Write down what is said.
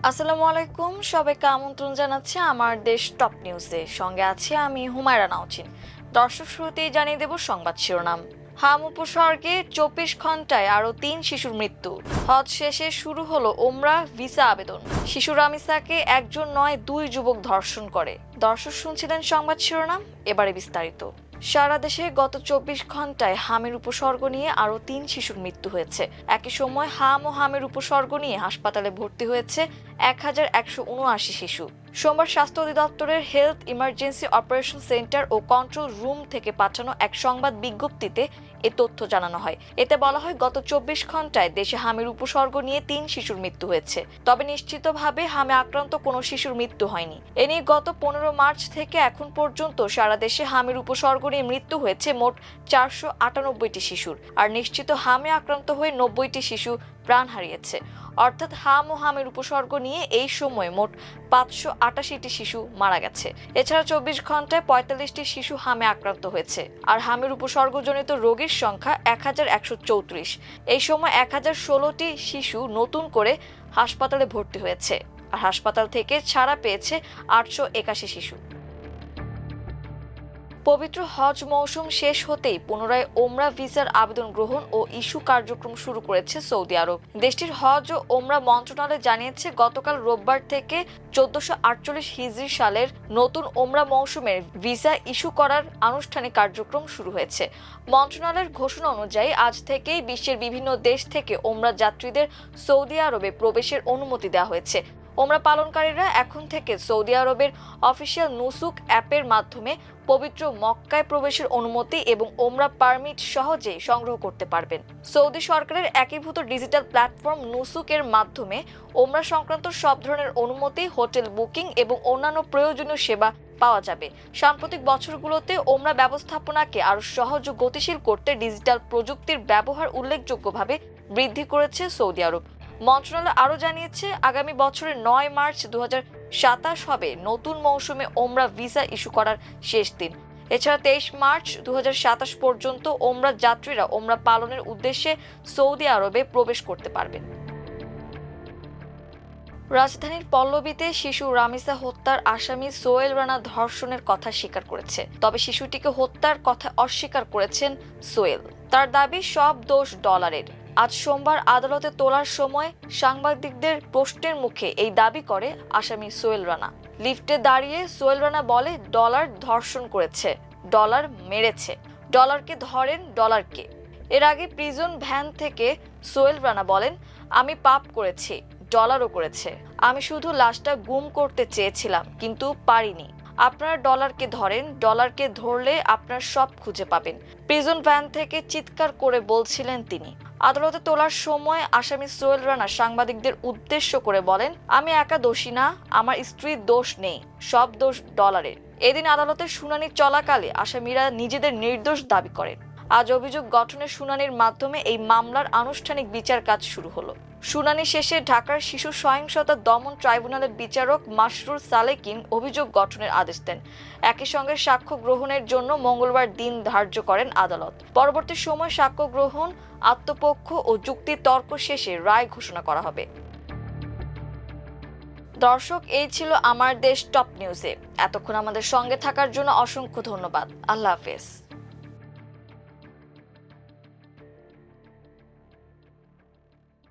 আসসালামু আলাইকুম, সবাইকে আমন্ত্রণ জানাচ্ছি আমার দেশ টপ নিউজে। সঙ্গে আছি আমি হুমায়রা নাওচিন। দর্শক, শুরুতেই জানিয়ে দেব সংবাদ শিরোনাম। হাম উপসর্গে 24 ঘন্টায় আরও 3 শিশুর মৃত্যু। হজ শেষে শুরু হলো ওমরা ভিসা আবেদন। শিশু রামিসাকে একজন নয় 2 যুবক ধর্ষণ করে। দর্শক, শুনছিলেন সংবাদ শিরোনাম, এবারে বিস্তারিত। সারা দেশে গত 24 ঘন্টায় হামের উপসর্গ নিয়ে আরও 3 শিশুর মৃত্যু হয়েছে। একই সময় হাম ও হামের উপসর্গ নিয়ে হাসপাতালে ভর্তি হয়েছে 1179 শিশু। সোমবার স্বাস্থ্য অধিদপ্তরের হেলথ ইমার্জেন্সি অপারেশন সেন্টার ও কন্ট্রোল রুম থেকে পাঠানো এক সংবাদ বিজ্ঞপ্তিতে এ তথ্য জানানো হয়। এতে বলা হয়, গত 24 ঘন্টায় দেশে হামের উপসর্গ নিয়ে 3 শিশুর মৃত্যু হয়েছে। তবে নিশ্চিতভাবে হামে আক্রান্ত কোনো শিশুর মৃত্যু হয়নি। এ নিয়ে গত 15 মার্চ থেকে এখন পর্যন্ত সারা দেশে হামের উপসর্গ নিয়ে মৃত্যু হয়েছে মোট 498টি শিশুর। আর নিশ্চিত হামে আক্রান্ত হয়ে 90টি শিশু প্রাণ হারিয়েছে। অর্থাৎ হাম ও হামের উপসর্গ নিয়ে এই সময় মোট 588টি শিশু মারা গেছে। এছাড়া 24 ঘন্টায় 45টি শিশু হামে আক্রান্ত হয়েছে। আর হামের উপসর্গজনিত রোগীর সংখ্যা 1134। এই সময় 1016টি শিশু নতুন করে হাসপাতালে ভর্তি হয়েছে। আর হাসপাতাল থেকে ছাড়া পেয়েছে 881 শিশু। পবিত্র হজ মৌসুম শেষ হতেই পুনরায় ওমরা ভিসার আবেদন গ্রহণ ও ইস্যু কার্যক্রম শুরু করেছে সৌদি আরব। দেশটির হজ ও ওমরা মন্ত্রণালয় জানিয়েছে, গতকাল রোববার থেকে 1448 হিজরি সালের নতুন ওমরা মৌসুমের ভিসা ইস্যু করার আনুষ্ঠানিক কার্যক্রম শুরু হয়েছে। মন্ত্রণালয়ের ঘোষণা অনুযায়ী আজ থেকেই বিশ্বের বিভিন্ন দেশ থেকে ওমরা যাত্রীদের সৌদি আরবে প্রবেশের অনুমতি দেওয়া হয়েছে। ওমরা পালনকারীরা এখন থেকে সৌদি আরবের অফিসিয়াল নুসুক অ্যাপের মাধ্যমে পবিত্র মক্কায় প্রবেশের অনুমতি এবং ওমরা পারমিট সহজে সংগ্রহ করতে পারবেন। সৌদি সরকারের একীভূত ডিজিটাল প্ল্যাটফর্ম নুসুকের মাধ্যমে ওমরা সংক্রান্ত সব ধরনের অনুমতি, হোটেল বুকিং এবং অন্যান্য প্রয়োজনীয় সেবা পাওয়া যাবে। সাম্প্রতিক বছরগুলোতে ওমরা ব্যবস্থাপনাকে আরও সহজ ও গতিশীল করতে ডিজিটাল প্রযুক্তির ব্যবহার উল্লেখযোগ্যভাবে বৃদ্ধি করেছে সৌদি আরব। মন্ত্রণালয় আরও জানিয়েছে, আগামী বছরের 9 মার্চ 2027 হবে নতুন মৌসুমে ওমরা ভিসা ইস্যু করার শেষ দিন। এছাড়া 23 মার্চ 2027 পর্যন্ত ওমরা যাত্রীরা ওমরা পালনের উদ্দেশ্যে সৌদি আরবে প্রবেশ করতে পারবেন। রাজধানীর পল্লবীতে শিশু রামিসা হত্যার আসামি সোহেল রানা ধর্ষণের কথা স্বীকার করেছে। তবে শিশুটিকে হত্যার কথা অস্বীকার করেছেন সোহেল। তার দাবি সব দোষ ডলারের। আজ সোমবার আদালতে তোলার সময় সাংবাদিকদের প্রশ্নের মুখে এই দাবি করে আসামি সোহেল রানা। লিফটে দাঁড়িয়ে সোহেল রানা বলে, ডলার ধর্ষণ করেছে, ডলার মেরেছে, ডলারকে ধরেন, ডলারকে। এর আগে প্রিজন ভ্যান থেকে সোহেল রানা বলেন, আমি পাপ করেছি, ডলারও করেছে। আমি শুধু লাশটা গুম করতে চেয়েছিলাম, কিন্তু পারিনি। আপনারা ডলারকে ধরেন, ডলারকে ধরলে আপনার সব খুঁজে পাবেন, প্রিজন ভ্যান থেকে চিৎকার করে বলছিলেন তিনি। আদালতে তোলার সময় আসামি সোহেল রানা সাংবাদিকদের উদ্দেশ্য করে বলেন, আমি একা দোষী না, আমার স্ত্রীর দোষ নেই, সব দোষ ডলারের। এদিন আদালতের শুনানি চলাকালে আসামিরা নিজেদের নির্দোষ দাবি করেন। আজ অভিযোগ গঠনের শুনানির মাধ্যমে এই মামলার আনুষ্ঠানিক বিচার কাজ শুরু হলো। শুনানি শেষে ঢাকার শিশু সহিংসতা দমন ট্রাইব্যুনালের বিচারক মাসরুর সালেকিন অভিযোগ গঠনের আদেশ দেন। একই সঙ্গে সাক্ষ্য গ্রহণের জন্য মঙ্গলবার দিন ধার্য করেন আদালত। পরবর্তী সময় সাক্ষ্য গ্রহণ, আত্মপক্ষ ও যুক্তি তর্ক শেষে রায় ঘোষণা করা হবে। দর্শক, এই ছিল আমার দেশ টপ নিউজে। এতক্ষণ আমাদের সঙ্গে থাকার জন্য অসংখ্য ধন্যবাদ। আল্লাহ হাফেজ।